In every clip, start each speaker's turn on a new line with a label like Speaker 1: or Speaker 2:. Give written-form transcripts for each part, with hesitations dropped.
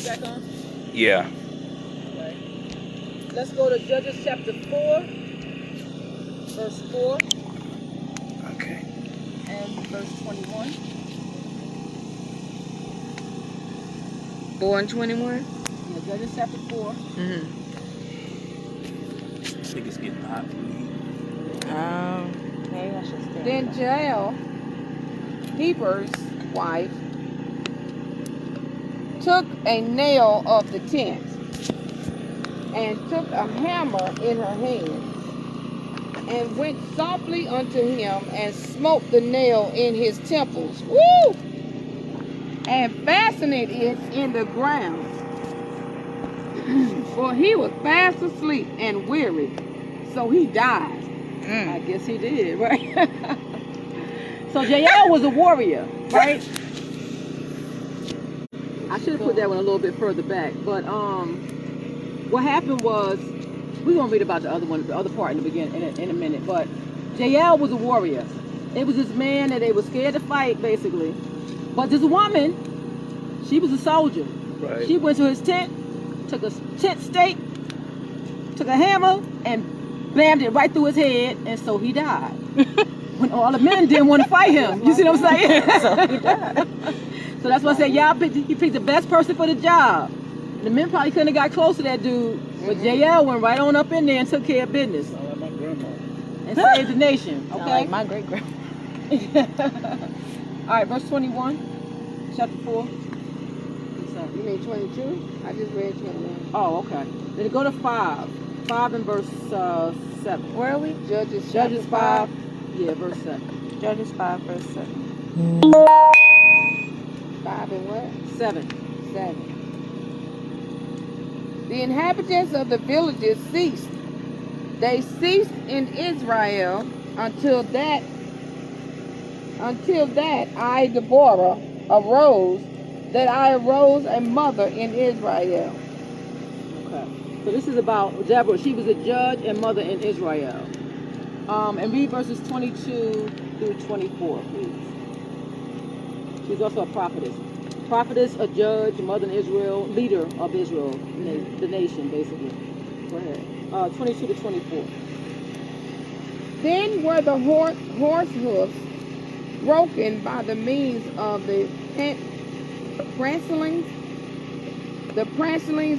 Speaker 1: back on?
Speaker 2: Yeah.
Speaker 1: Okay. Let's go to Judges chapter 4, verse 4.
Speaker 2: Okay.
Speaker 1: And verse 21.
Speaker 3: 4 and 21?
Speaker 1: Yeah, Judges chapter 4.
Speaker 3: Mm-hmm.
Speaker 2: I think it's getting hot for me.
Speaker 3: Maybe I should stay.
Speaker 1: Then Jael, Heber's wife, took a nail of the tent and took a hammer in her hand and went softly unto him and smote the nail in his temples. Woo! And fastened it in the ground. For he was fast asleep and weary, so he died. I guess he did, right? So Jael was a warrior, right? I should have put that one a little bit further back, but what happened was, we're gonna read about the other one, the other part in the beginning in a minute. But Jael was a warrior. It was this man that they were scared to fight, basically. But this woman, she was a soldier.
Speaker 2: Right.
Speaker 1: She went to his tent, took a tent stake, took a hammer, and blammed it right through his head, and so he died. When all the men didn't want to fight him. You see what I'm saying?
Speaker 3: So he died.
Speaker 1: So that's why I said, he picked the best person for the job. The men probably couldn't have got close to that dude, but Jael went right on up in there and took care of business.
Speaker 2: Sound like my grandma.
Speaker 1: And saved the nation.
Speaker 3: Sound
Speaker 1: Okay?
Speaker 3: like my great-grandma.
Speaker 1: All right, verse 21, chapter 4.
Speaker 3: You mean 22? I just read 21.
Speaker 1: Oh, okay. Then go to 5. 5 and verse 7.
Speaker 3: Where are we?
Speaker 1: Judges 5. Yeah, verse 7.
Speaker 3: Judges 5, verse 7.
Speaker 1: 5 and what? 7.
Speaker 3: 7.
Speaker 1: The inhabitants of the villages ceased. They ceased in Israel until that I, Deborah, arose, that I arose a mother in Israel. Okay. So this is about Deborah. She was a judge and mother in Israel. And read verses 22 through 24, please. She's also a prophetess. Prophetess, a judge, mother in Israel, leader of Israel, the nation, basically. Go ahead. 22 to 24. Then were the horse hoofs broken by the means of the prancelings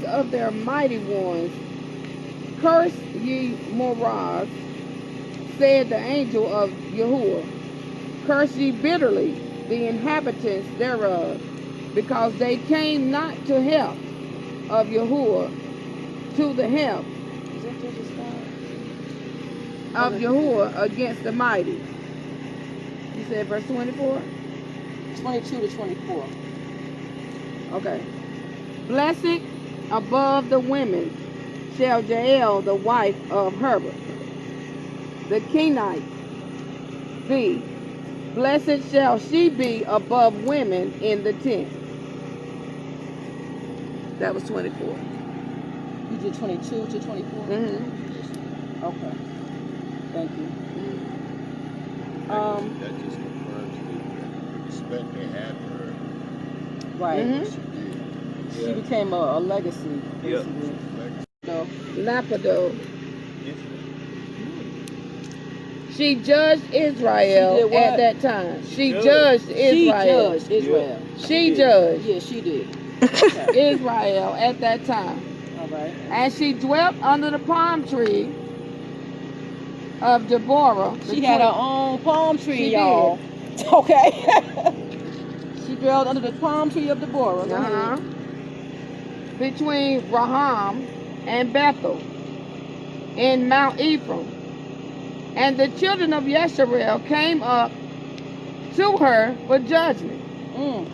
Speaker 1: of their mighty ones. Curse ye Moraz, said the angel of Yahuwah. Curse ye bitterly the inhabitants thereof, because they came not to help of Yahuwah, to the help
Speaker 3: Is that Judges 5?
Speaker 1: of Yahuwah against the mighty. You said verse 24? 22 to 24. Okay. Blessed above the women shall Jael, the wife of Herbert, the Kenite, be. Blessed shall she be above women in the tent. That was 24. You did 22 to 24? Mm-hmm. Okay. Thank you.
Speaker 4: That just confirms the respect they had for her.
Speaker 1: Right.
Speaker 4: What she did.
Speaker 1: She became a legacy, basically. So, Lapido. She judged Israel at that time. She judged Israel. She judged. Yeah, she did. Israel at that time. All right. And she dwelt under the palm tree of Deborah. She had her own palm tree, y'all. Okay. She dwelled under the palm tree of Deborah. Between Raham and Bethel in Mount Ephraim. And the children of Yesharel came up to her for judgment.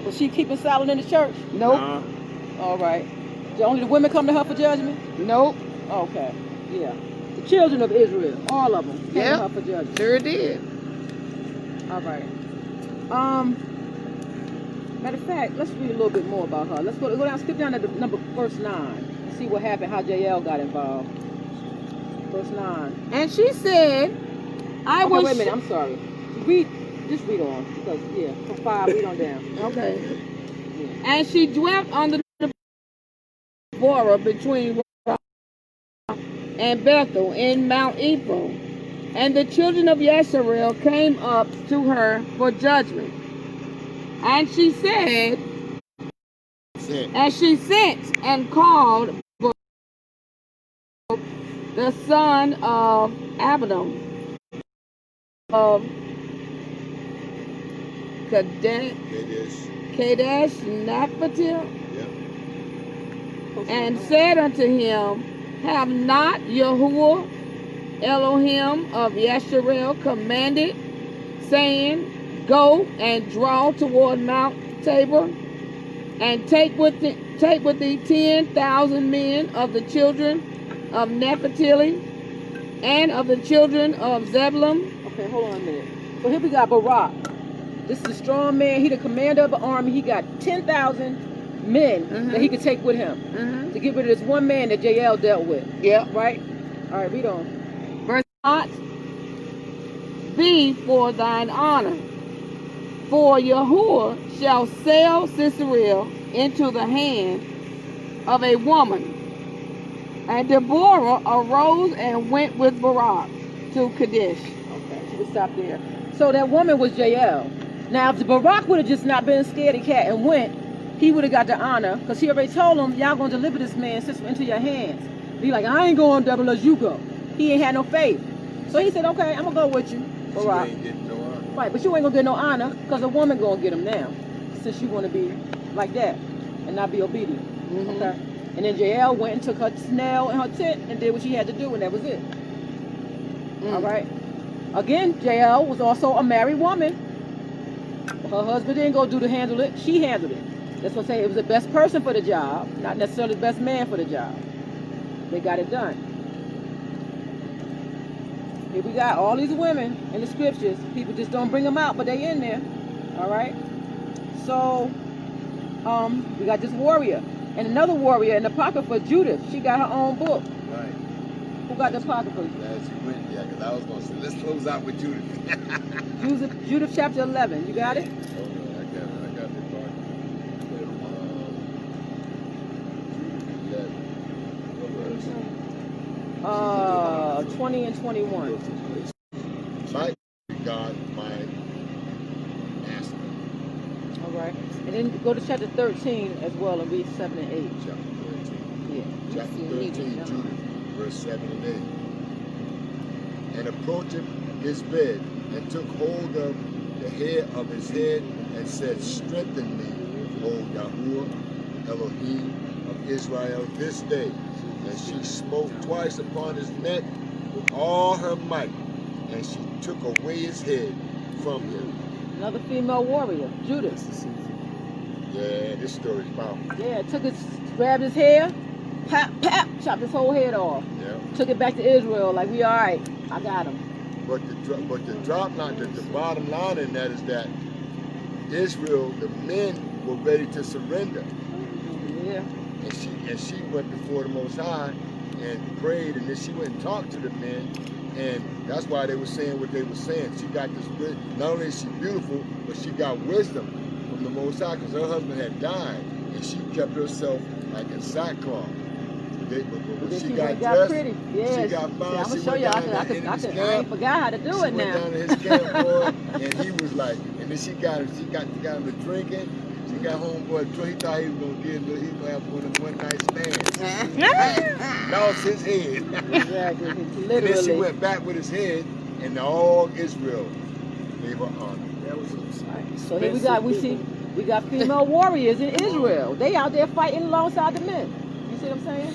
Speaker 1: Was she keeping silent in the church? Nope. All right. Only the women come to her for judgment? Nope. Okay. Yeah. The children of Israel, all of them, came to her for judgment. Sure did. All right. Matter of fact, let's read a little bit more about her. Let's go down, skip down to the verse 9 and see what happened, how Jael got involved. Verse 9. And she said, wait a minute, I'm sorry. Just read on, because, from 5, read on down. Okay. Yeah. And she dwelt under Deborah between and Bethel in Mount Ephraim. And the children of Yasharel came up to her for judgment. And she said, and she sent and called the son of Abdom of Kadesh Naphtali, and said unto him, have not Yahuwah Elohim of Yasharel commanded, saying, go and draw toward Mount Tabor, and take with thee 10,000 men of the children of Naphtali and of the children of Zebulun. Okay, hold on a minute. So here we got Barak. This is a strong man. He the commander of the army. He got 10,000 men that he could take with him to get rid of this one man that Jael dealt with. Yeah. Right? All right, read on. Verse not be for thine honor, for Yahuwah shall sell Sisera into the hand of a woman. And Deborah arose and went with Barak to Kadesh. Okay, she would stop there. So that woman was Jael. Now, if Barak would have just not been a scaredy cat and went, he would have got the honor, because he already told him, y'all going to deliver this man into your hands. Be like, I ain't going, devil, as you go. He ain't had no faith. So he said, okay, I'm going to go with you, Barak. Right, but you ain't going to get no honor, because a woman going to get him now, since you want to be like that and not be obedient. Okay? And then Jael went and took her snail in her tent and did what she had to do, and that was it. All right? Again, Jael was also a married woman. Her husband didn't go handle it. She handled it. That's what I'm saying. It was the best person for the job, not necessarily the best man for the job. They got it done. Here we got all these women in the scriptures. People just don't bring them out, but they in there. All right? So, we got this warrior. And another warrior in the Apocrypha, Judith. She got her own book.
Speaker 4: Right.
Speaker 1: Who got the Apocrypha?
Speaker 4: As you went, yeah, because I was going to say, let's close out with Judith.
Speaker 1: Judith chapter 11. You got it?
Speaker 4: Oh, no, I got the part.
Speaker 1: 20 and 21.
Speaker 4: My God, my master.
Speaker 1: All right. And then go to chapter 13 as well and read 7 and 8.
Speaker 4: Chapter 13.
Speaker 1: Yeah.
Speaker 4: Chapter 13, Judith, verse 7 and 8. And approaching his bed, and took hold of the hair of his head, and said, strengthen me, O Yahuwah, Elohim of Israel, this day. And she smote twice upon his neck with all her might, and she took away his head from him.
Speaker 1: Another female warrior, Judith.
Speaker 4: Yeah, this story is powerful.
Speaker 1: Yeah, grabbed his hair, pap, chopped his whole head off.
Speaker 4: Yeah.
Speaker 1: Took it back to Israel, like, we all right, I got him.
Speaker 4: But the bottom line in that is that Israel, the men were ready to surrender.
Speaker 1: Yeah.
Speaker 4: And she went before the Most High and prayed, and then she went and talked to the men, and that's why they were saying what they were saying. She got this, not only is she beautiful, but she got wisdom from the Most High, because her husband had died, and she kept herself like in sackcloth. But when she got dressed,
Speaker 1: pretty. Yes.
Speaker 4: she got fine.
Speaker 1: I'm
Speaker 4: she
Speaker 1: gonna show you. I ain't forgot how to do it now.
Speaker 4: She went down to his camp, boy, and he was like, and then she got him to drinking. She got homeboy drunk. He thought he was gonna get, he was gonna have one night stand. Lost his head.
Speaker 1: Exactly. Literally.
Speaker 4: And then she went back with his head, and all Israel gave her honor. That was
Speaker 1: so here we got female warriors in Israel. They out there fighting alongside the men. You see what I'm saying?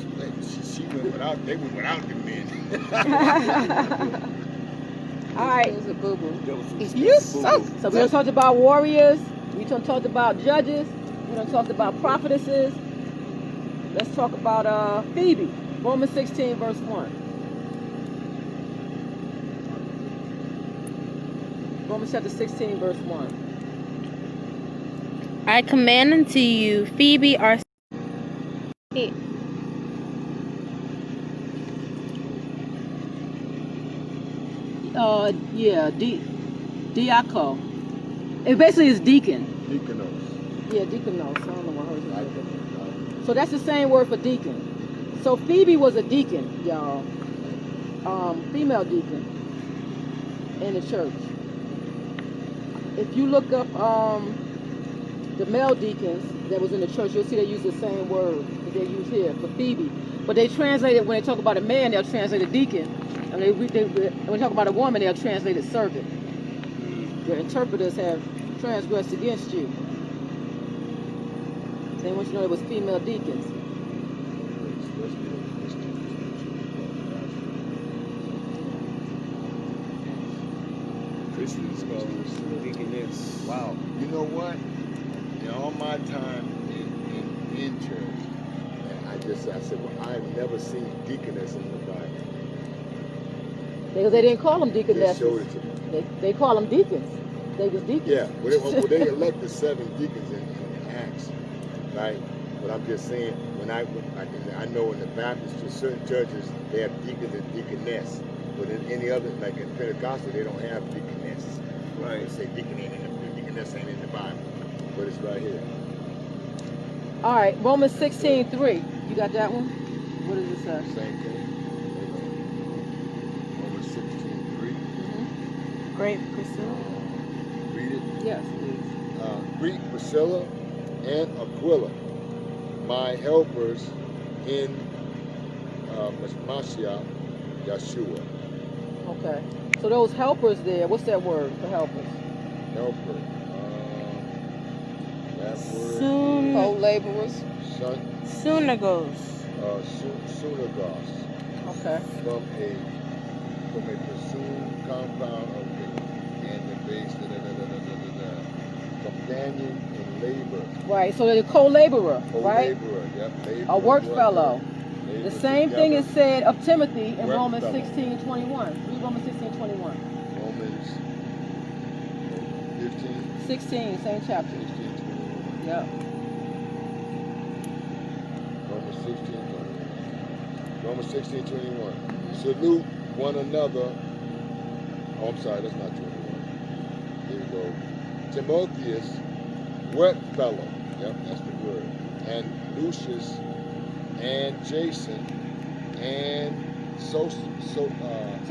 Speaker 4: She went without. They went without the men.
Speaker 1: All right.
Speaker 3: It was a boo-boo.
Speaker 1: So we done talked about warriors. We done talked about judges. We done talked about prophetesses. Let's talk about Phoebe. Romans 16, verse 1. Romans chapter 16, verse 1.
Speaker 5: I command unto you, Phoebe, our
Speaker 1: Diaco. It basically is deacon.
Speaker 4: Deaconos.
Speaker 1: Yeah, deaconos. I don't know what hers
Speaker 4: I,
Speaker 1: is. So that's the same word for deacon. So Phoebe was a deacon, y'all. Female deacon in the church. If you look up the male deacons that was in the church, you'll see they use the same word that they use here for Phoebe. But they translate it, when they talk about a man, they'll translate it deacon. And when they talk about a woman, they'll translate it servant. Your interpreters have transgressed against you. They want you to know it was female deacons.
Speaker 2: Christians call them deaconess.
Speaker 4: wow. You know what? In all my time in church, I said, well, I've never seen deaconess in the Bible.
Speaker 1: Because they didn't call them
Speaker 4: Just
Speaker 1: deaconesses.
Speaker 4: showed it to me.
Speaker 1: They call them deacons. They was deacons.
Speaker 4: Yeah, well, they elected 7 deacons in Acts, right? But I'm just saying, I know in the Baptist, certain churches, they have deacons and deaconess. But in any other, like in Pentecostal, they don't have deaconess.
Speaker 2: Right.
Speaker 4: They say deaconess ain't in the Bible, but it's right here.
Speaker 1: All right, Romans 16:3. You got that one? What does it say?
Speaker 4: Same thing. Romans 16:3.
Speaker 5: Great, Priscilla.
Speaker 4: Read it.
Speaker 1: Yes, please.
Speaker 4: Greet Priscilla and Aquila, my helpers in Semakyah, Yeshua.
Speaker 1: Okay. So those helpers there, what's that word for helpers?
Speaker 4: Helper. That word
Speaker 5: Soon,
Speaker 3: Co-laborers.
Speaker 4: son,
Speaker 5: Sunagos.
Speaker 4: Sunagos,
Speaker 1: Okay.
Speaker 4: from a pursued compound of the and the base companion in labor.
Speaker 1: Right. So they're a co-laborer, right?
Speaker 4: Co-laborer, yep, labor,
Speaker 1: A work
Speaker 4: worker,
Speaker 1: fellow.
Speaker 4: labor
Speaker 1: The same thing is
Speaker 4: together.
Speaker 1: said of Timothy in
Speaker 4: Work
Speaker 1: Romans
Speaker 4: fellow.
Speaker 1: 16:21. Read Romans 16:21.
Speaker 4: Romans 15,
Speaker 1: 16, same chapter.
Speaker 4: 16, 21.
Speaker 1: Yep.
Speaker 4: Romans 16, 21. Romans 16, 21. Salute one another. Oh, I'm sorry, that's not 21. Here we go. Timotheus, work fellow. Yep, that's the word. And Lucius, and Jason, and so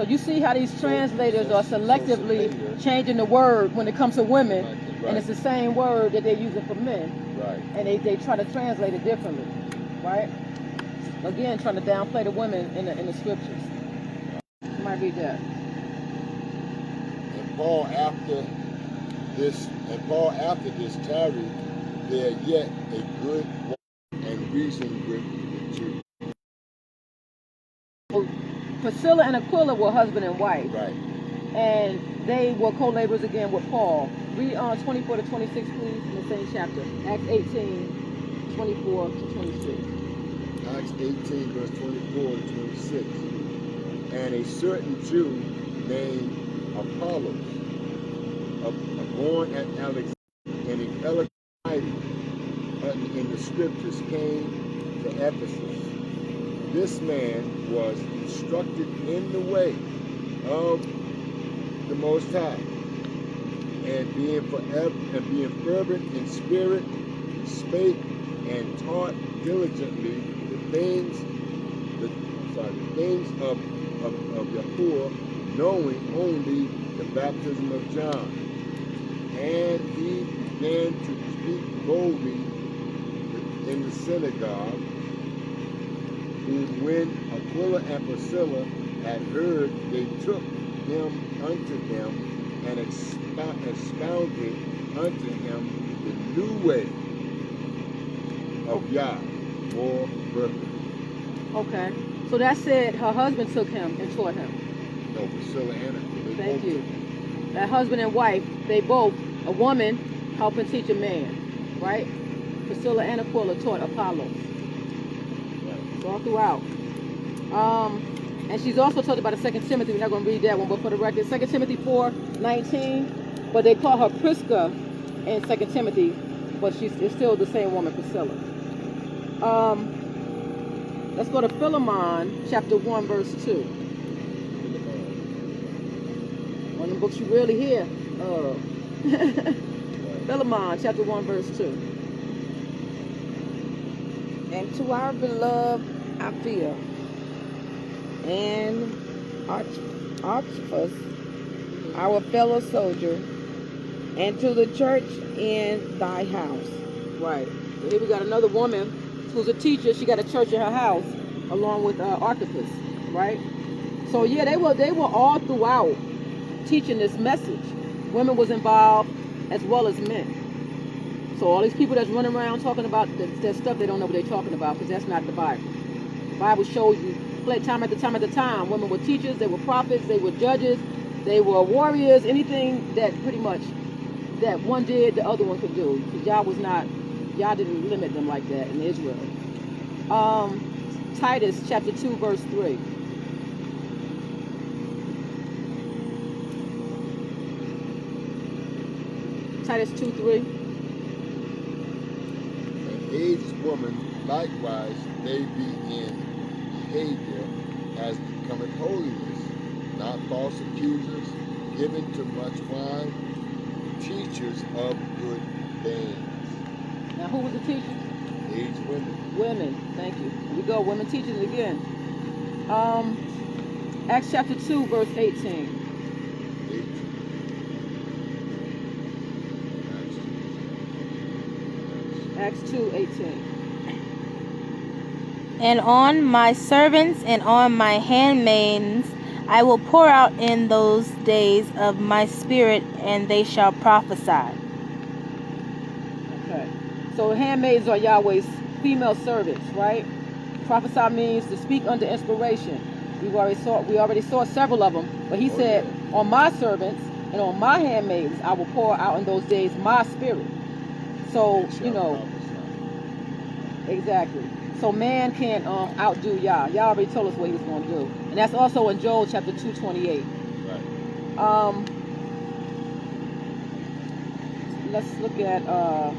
Speaker 1: you see how these translators are selectively changing the word when it comes to women, and it's the same word that they're using for men,
Speaker 4: right.
Speaker 1: and they try to translate it differently, right? Again, trying to downplay the women in the scriptures. You might read that.
Speaker 4: And Paul after this tarried there yet a good and reason with the Jews.
Speaker 1: Priscilla and Aquila were husband and wife,
Speaker 4: Right.
Speaker 1: and they were co-laborers again with Paul. Read 24 to 26, please, in the same chapter. Acts 18, 24 to 26.
Speaker 4: Acts 18, verse 24 to 26. And a certain Jew named Apollos, born at Alexandria, and an eloquent in the scriptures, came to Ephesus. This man was instructed in the way of the Most High, and being fervent in spirit, spake and taught diligently the things of Yahuwah, knowing only the baptism of John. And he began to speak boldly in the synagogue, whom when Aquila and Priscilla had heard, they took them unto them and expounded unto him the new way of Yah more perfect.
Speaker 1: Okay. So that said, her husband took him and taught him.
Speaker 4: No, Priscilla and Aquila.
Speaker 1: Thank you. That husband and wife, they both, a woman helping teach a man, right? Priscilla and Aquila taught Apollos. Right. All throughout. And she's also talked about the 2 Timothy. We're not going to read that one, but for the record, 2 Timothy 4:19. But they call her Prisca in 2 Timothy, but it's still the same woman, Priscilla. Let's go to Philemon, chapter 1, verse 2. One of the books you really hear. Philemon, chapter 1, verse 2.
Speaker 3: And to our beloved Aphia and Archippus, our fellow soldier, and to the church in thy house.
Speaker 1: Right. So here we got another woman who's a teacher. She got a church in her house along with Archippus, right? So yeah, they were all throughout teaching this message. Women was involved as well as men. So all these people that's running around talking about that stuff, they don't know what they're talking about because that's not the Bible. The Bible shows you time after time, women were teachers, they were prophets, they were judges, they were warriors, anything that pretty much that one did, the other one could do. Because y'all didn't limit them like that in Israel. Titus chapter 2 verse 3. Titus 2:3.
Speaker 4: An aged woman likewise may be in behavior as becometh holiness, not false accusers, given to much wine, teachers of good things.
Speaker 1: Now who was the teacher?
Speaker 4: Aged women.
Speaker 1: Women. Thank you. Here we go. Women teachers again. Acts chapter 2 verse 18. Acts 2:18.
Speaker 5: And on my servants and on my handmaids I will pour out in those days of my spirit, and they shall prophesy.
Speaker 1: Okay. So handmaids are Yahweh's female servants, right? Prophesy means to speak under inspiration. We already saw several of them, but he said, on my servants and on my handmaids I will pour out in those days my spirit. So, exactly. So man can't outdo Yah. Yah already told us what he was going to do. And that's also in Joel chapter 2:28.
Speaker 4: Right.
Speaker 1: Let's look at all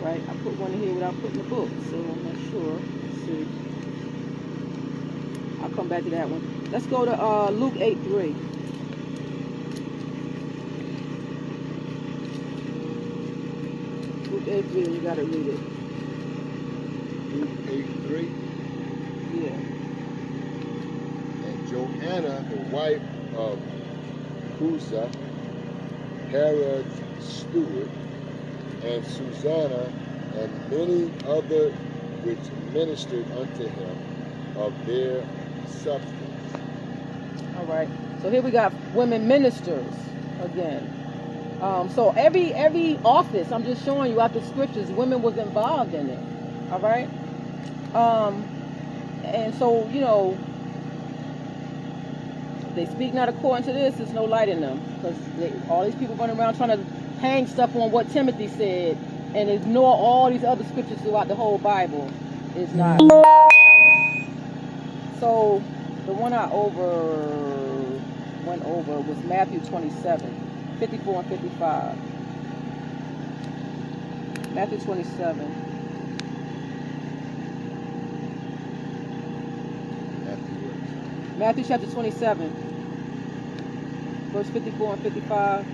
Speaker 1: right, I put one in here without putting the book, so I'm not sure. Let's see. I'll come back to that one. Let's go to Luke 8:3. Luke 8:3, you gotta read it.
Speaker 4: Luke 8:3.
Speaker 1: Yeah.
Speaker 4: And Joanna, the wife of Cusa, Herod's steward, and Susanna, and many other which ministered unto him of their substance.
Speaker 1: All right. So here we got women ministers again. So every office, I'm just showing you out the scriptures, women was involved in it. All right. And so, you know, they speak not according to this, there's no light in them. Because all these people running around trying to hang stuff on what Timothy said and ignore all these other scriptures throughout the whole Bible is not valid. So the one I went over was Matthew 27, 54 and 55. Matthew 27. Matthew chapter 27, verse 54 and 55.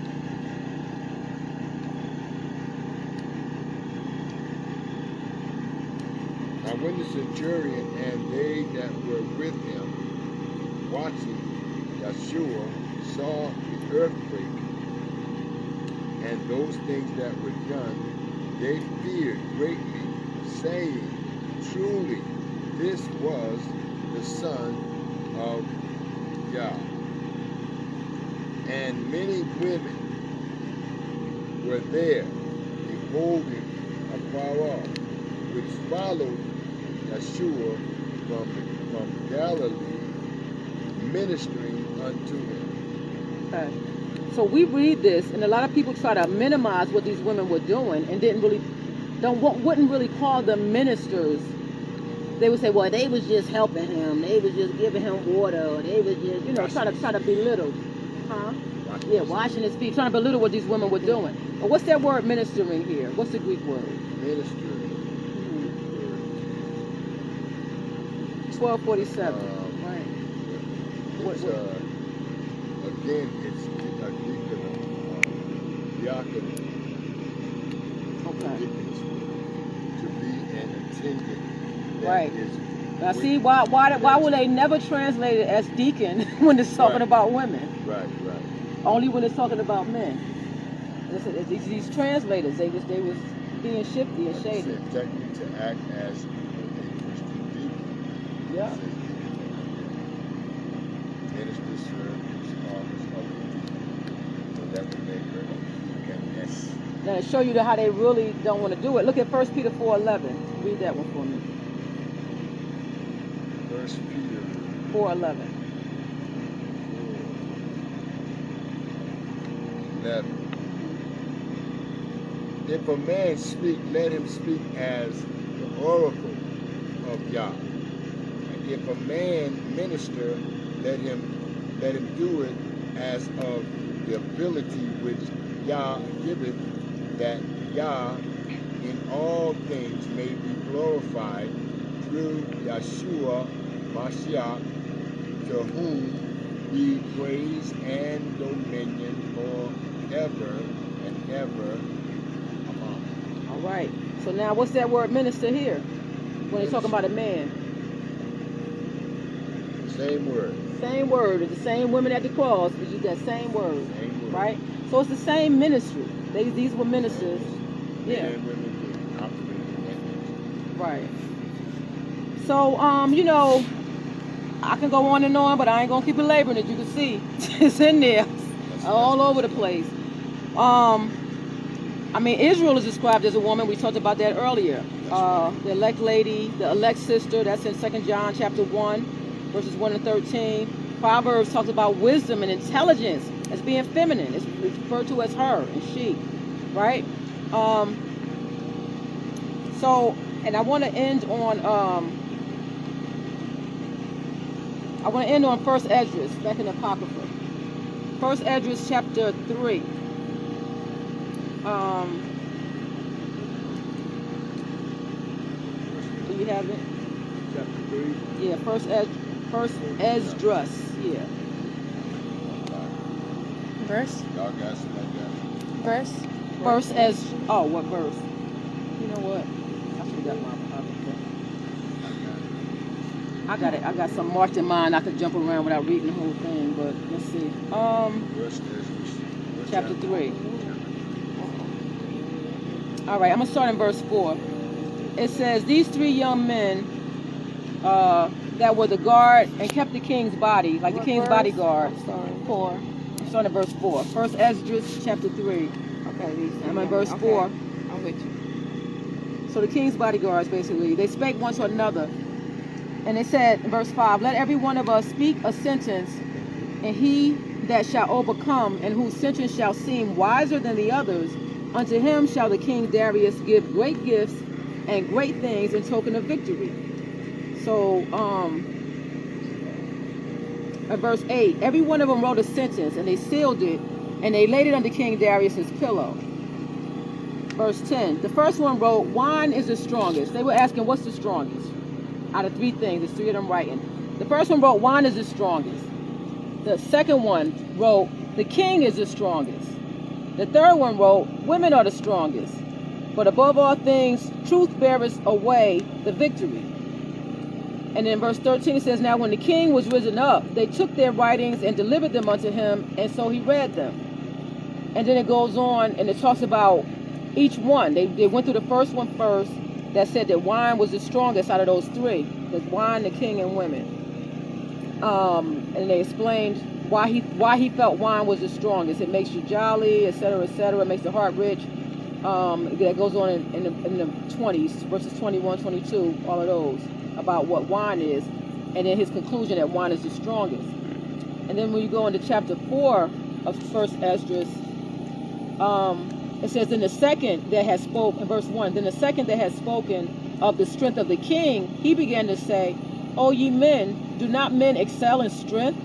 Speaker 4: Now when the centurion and they that were with him watching Yeshua saw the earthquake and those things that were done, they feared greatly, saying, truly this was the Son of Yah. And many women were there, beholding afar off, which followed Yeshua from Galilee, ministering unto him.
Speaker 1: Okay. So we read this, and a lot of people try to minimize what these women were doing, and wouldn't really call them ministers. They would say, well, they was just helping him, they was just giving him water, or they was just, try to belittle, Yeah, washing his feet, trying to belittle what these women were doing. But what's that word ministering here? What's the Greek word?
Speaker 4: Ministering.
Speaker 1: 1247. Right.
Speaker 4: Again, it's diakonia. contingent. That
Speaker 1: Right.
Speaker 4: is
Speaker 1: Now
Speaker 4: with-
Speaker 1: see, why would they never translate it as deacon when it's talking
Speaker 4: Right.
Speaker 1: about women?
Speaker 4: Right, right.
Speaker 1: Only when it's talking about men. It's these translators, they was being shifty and
Speaker 4: Like you
Speaker 1: shady.
Speaker 4: said, technically to act as a Christian deacon.
Speaker 1: Yeah.
Speaker 4: Minister serves office of the deacon. So that would make her deaconess.
Speaker 1: Now to show you how they really don't want to do it, look at 1 Peter 4:11. Read that one for me.
Speaker 4: 1 Peter
Speaker 1: 4:11.
Speaker 4: 11. If a man speak, let him speak as the oracle of Yah. And if a man minister, let him do it as of the ability which Yah giveth, that Yah in all things may be glorified through Yeshua Mashiach, to whom be praise and dominion forever and ever. Amen.
Speaker 1: All right. So now what's that word minister here? When they're talking about a man.
Speaker 4: Same word.
Speaker 1: Same word. It's the same women at the cross. We use that same word.
Speaker 4: Same word.
Speaker 1: Right? So it's the same ministry. These were ministers.
Speaker 4: Men
Speaker 1: Yeah.
Speaker 4: and women can operate in that nature.
Speaker 1: Right. So, you know, I can go on and on, but I ain't gonna keep belaboring it. You can see it's in there, all over the place. I mean, Israel is described as a woman. We talked about that earlier. The elect lady, the elect sister. That's in 2 John chapter 1, verses 1 and 13. Proverbs talks about wisdom and intelligence as being feminine. It's referred to as her and she, right? So, and I want to end on. I want to end on 1 Esdras, back in the Apocrypha. 1 Esdras chapter 3. Do you have it?
Speaker 4: Chapter 3.
Speaker 1: Yeah, first Esdras. Yeah.
Speaker 5: Verse?
Speaker 4: Y'all got something like that?
Speaker 5: Verse?
Speaker 1: First Es. Oh, what verse? You know what? I should have got my Apocrypha. I got it. I got some marked in mind. I could jump around without reading the whole thing, but let's see.
Speaker 4: Verse is
Speaker 1: Chapter 3. All right, I'm gonna start in verse 4. It says, "These three young men that were the guard and kept the king's body, like the
Speaker 3: What
Speaker 1: king's
Speaker 3: verse?
Speaker 1: bodyguard."
Speaker 3: I'm sorry.
Speaker 1: 4. I'm starting at verse 4. First Esdras chapter 3.
Speaker 3: Okay, these
Speaker 1: I'm in
Speaker 3: okay,
Speaker 1: verse 4.
Speaker 3: I'm with you.
Speaker 1: So the king's bodyguards, basically, they spake one to another. And they said in verse 5, "Let every one of us speak a sentence, and he that shall overcome, and whose sentence shall seem wiser than the others, unto him shall the king Darius give great gifts and great things in token of victory." So, in verse 8, every one of them wrote a sentence, and they sealed it, and they laid it under King Darius's pillow. Verse 10, the first one wrote, "Wine is the strongest." They were asking, what's the strongest? Out of three things, there's three of them writing. The first one wrote, "Wine is the strongest." The second one wrote, "The king is the strongest." The third one wrote, "Women are the strongest. But above all things, truth beareth away the victory." And in verse 13 it says, "Now when the king was risen up, they took their writings and delivered them unto him, and so he read them." And then it goes on and it talks about each one. They went through the first one first, that said that wine was the strongest out of those three. There's wine, the king, and women. And they explained why he felt wine was the strongest. It makes you jolly, etc., etc. It makes the heart rich. That goes on in the 20s, verses 21, 22, all of those, about what wine is. And then his conclusion that wine is the strongest. And then when you go into chapter 4 of First Esdras, it says, "Then the second that has spoken," in verse 1, "Then the second that has spoken of the strength of the king, he began to say, O ye men, do not men excel in strength,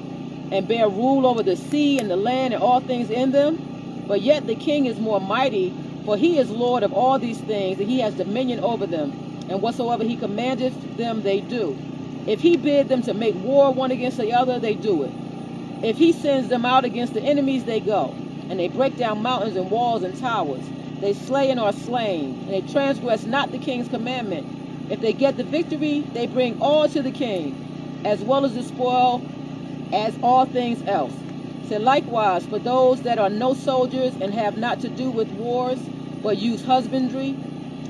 Speaker 1: and bear rule over the sea and the land and all things in them? But yet the king is more mighty, for he is Lord of all these things, and he has dominion over them. And whatsoever he commandeth them, they do. If he bid them to make war one against the other, they do it. If he sends them out against the enemies, they go. And they break down mountains and walls and towers. They slay and are slain, and they transgress not the king's commandment. If they get the victory, they bring all to the king, as well as the spoil, as all things else. So likewise, for those that are no soldiers and have not to do with wars, but use husbandry,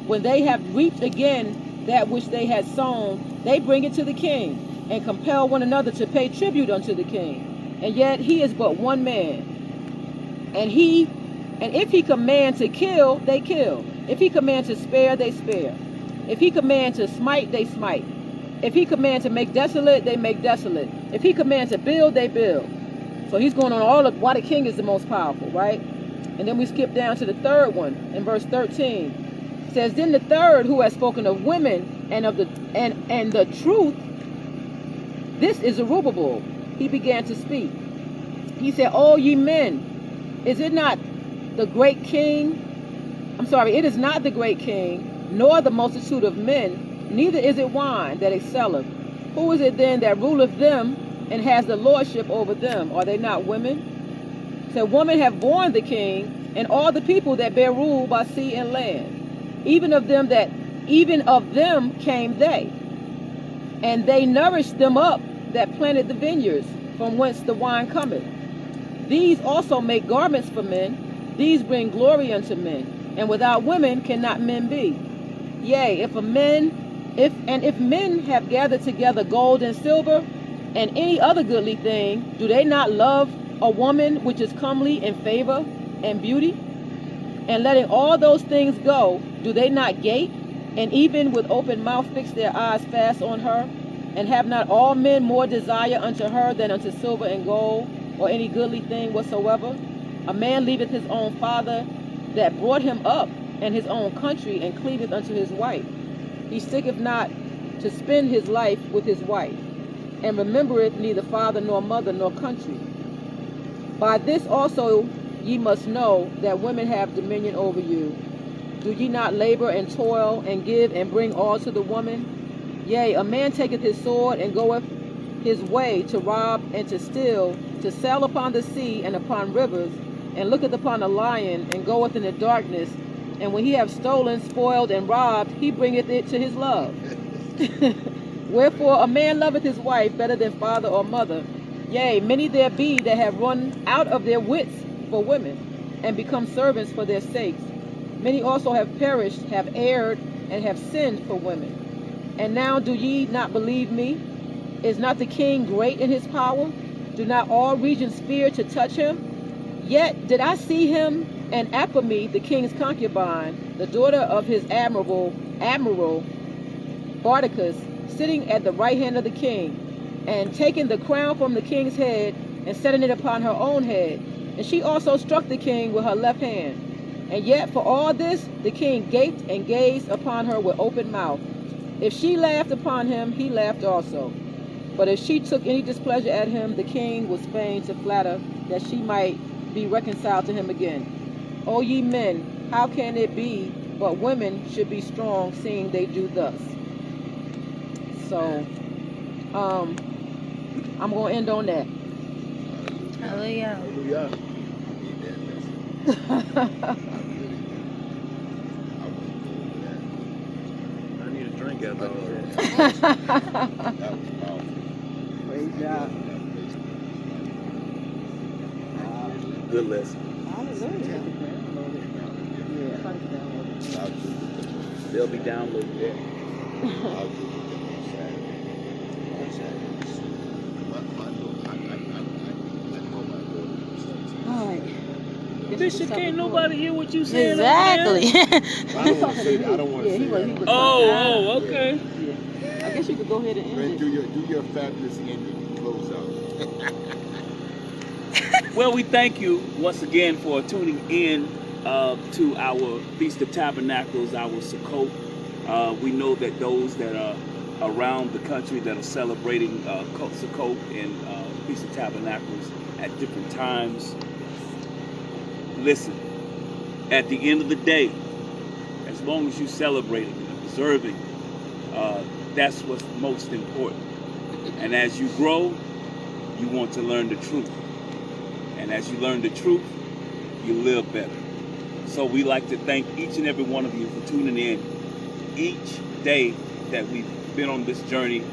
Speaker 1: when they have reaped again that which they had sown, they bring it to the king, and compel one another to pay tribute unto the king. And yet he is but one man. And if he command to kill, they kill. If he command to spare, they spare. If he command to smite, they smite. If he command to make desolate, they make desolate. If he command to build, they build. So he's going on all of why the king is the most powerful, right? And then we skip down to the third one in verse 13. It says, then the third, who has spoken of women and of the truth, this is Zerubbabel. He began to speak. He said, "O ye men, is it not the great king? It is not the great king, nor the multitude of men, neither is it wine that excelleth. Who is it then that ruleth them and has the lordship over them? Are they not women? So women have borne the king, and all the people that bear rule by sea and land. Even of them came they, and they nourished them up that planted the vineyards, from whence the wine cometh. These also make garments for men, these bring glory unto men, and without women cannot men be. Yea, if men have gathered together gold and silver, and any other goodly thing, do they not love a woman which is comely in favor and beauty? And letting all those things go, do they not gape, and even with open mouth fix their eyes fast on her? And have not all men more desire unto her than unto silver and gold, or any goodly thing whatsoever? A man leaveth his own father that brought him up, and his own country, and cleaveth unto his wife. He sticketh not to spend his life with his wife, and remembereth neither father nor mother nor country. By this also ye must know that women have dominion over you. Do ye not labor and toil, and give and bring all to the woman? Yea, a man taketh his sword, and goeth his way to rob and to steal, to sail upon the sea and upon rivers, and looketh upon a lion, and goeth in the darkness, and when he have stolen, spoiled, and robbed, he bringeth it to his love. Wherefore a man loveth his wife better than father or mother. Yea, many there be that have run out of their wits for women, and become servants for their sakes. Many also have perished, have erred, and have sinned for women. And now do ye not believe me? Is not the king great in his power? Do not all regions fear to touch him? Yet did I see him and Apame, the king's concubine, the daughter of his admiral Bardicus, sitting at the right hand of the king, and taking the crown from the king's head, and setting it upon her own head. And she also struck the king with her left hand. And yet for all this the king gaped and gazed upon her with open mouth. If she laughed upon him, he laughed also. But if she took any displeasure at him, the king was fain to flatter, that she might be reconciled to him again. O ye men, how can it be but women should be strong, seeing they do thus? So, I'm going to end on that.
Speaker 5: Hallelujah.
Speaker 4: Hallelujah. I need that message.
Speaker 2: I need a drink after all that.
Speaker 4: That was powerful.
Speaker 1: Praise God.
Speaker 2: Good lesson.
Speaker 1: Hallelujah.
Speaker 2: They'll be downloaded there.
Speaker 4: I'll do it on Saturday. On Saturdays. I know my daughter.
Speaker 1: All right.
Speaker 2: Bishop, can't nobody hear what you saying?
Speaker 5: Exactly.
Speaker 4: I don't want to say that. I don't want to
Speaker 1: Yeah,
Speaker 4: say
Speaker 1: he was
Speaker 4: that.
Speaker 2: Oh, okay.
Speaker 1: Yeah. I guess you could go ahead and end
Speaker 4: Brent,
Speaker 1: it.
Speaker 4: do your fabulous ending. Close out.
Speaker 2: Well, we thank you once again for tuning in to our Feast of Tabernacles, our Sukkot. We know that those that are around the country that are celebrating Sukkot and Feast of Tabernacles at different times, listen, at the end of the day, as long as you celebrating and observing, that's what's most important. And as you grow, you want to learn the truth. And as you learn the truth, you live better. So we like to thank each and every one of you for tuning in each day that we've been on this journey.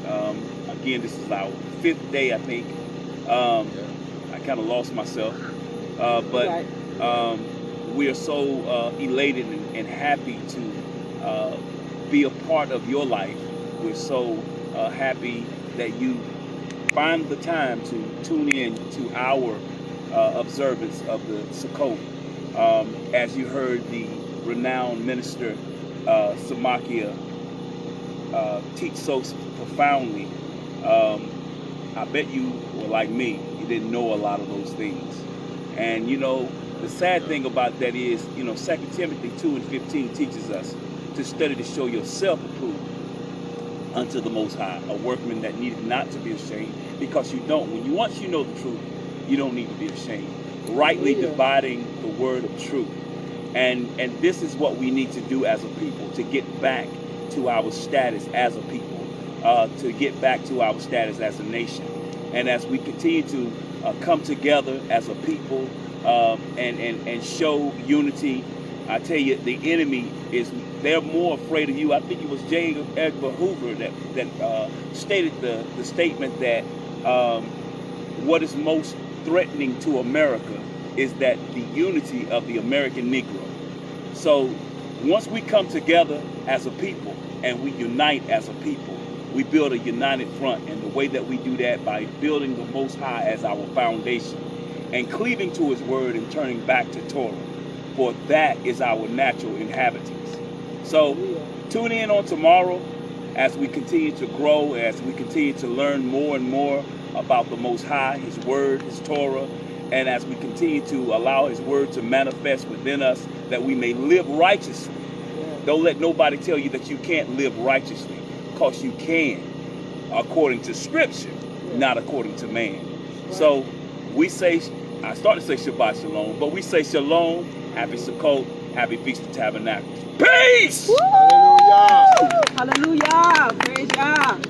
Speaker 2: Again, this is our 5th day, I think. I kind of lost myself, but we are so elated and happy to be a part of your life. We're so happy that you find the time to tune in to our observance of the Sukkot. As you heard the renowned minister Semakyah teach so profoundly, I bet you were like me, you didn't know a lot of those things. And you know, the sad thing about that is, you know, 2 Timothy 2:15 teaches us to study to show yourself approved unto the Most High, a workman that needed not to be ashamed, because you don't. When you once you know the truth, you don't need to be ashamed. Rightly dividing the word of truth. And this is what we need to do as a people, to get back to our status as a people, to get back to our status as a nation. And as we continue to come together as a people and show unity, I tell you, the enemy they're more afraid of you. I think it was J. Edgar Hoover that stated the statement that what is most threatening to America is that the unity of the American Negro. So once we come together as a people and we unite as a people, we build a united front. And the way that we do that by building the Most High as our foundation and cleaving to his word and turning back to Torah, for that is our natural inhabitants. So tune in on tomorrow as we continue to grow, as we continue to learn more and more about the Most High, his word, his Torah, and as we continue to allow his word to manifest within us, that we may live righteously. Don't let nobody tell you that you can't live righteously, because you can, according to scripture, not according to man. So we say, I started to say Shabbat Shalom, but we say Shalom, happy Sukkot, happy Feast of Tabernacles. Peace!
Speaker 4: Hallelujah!
Speaker 1: Hallelujah! Praise God!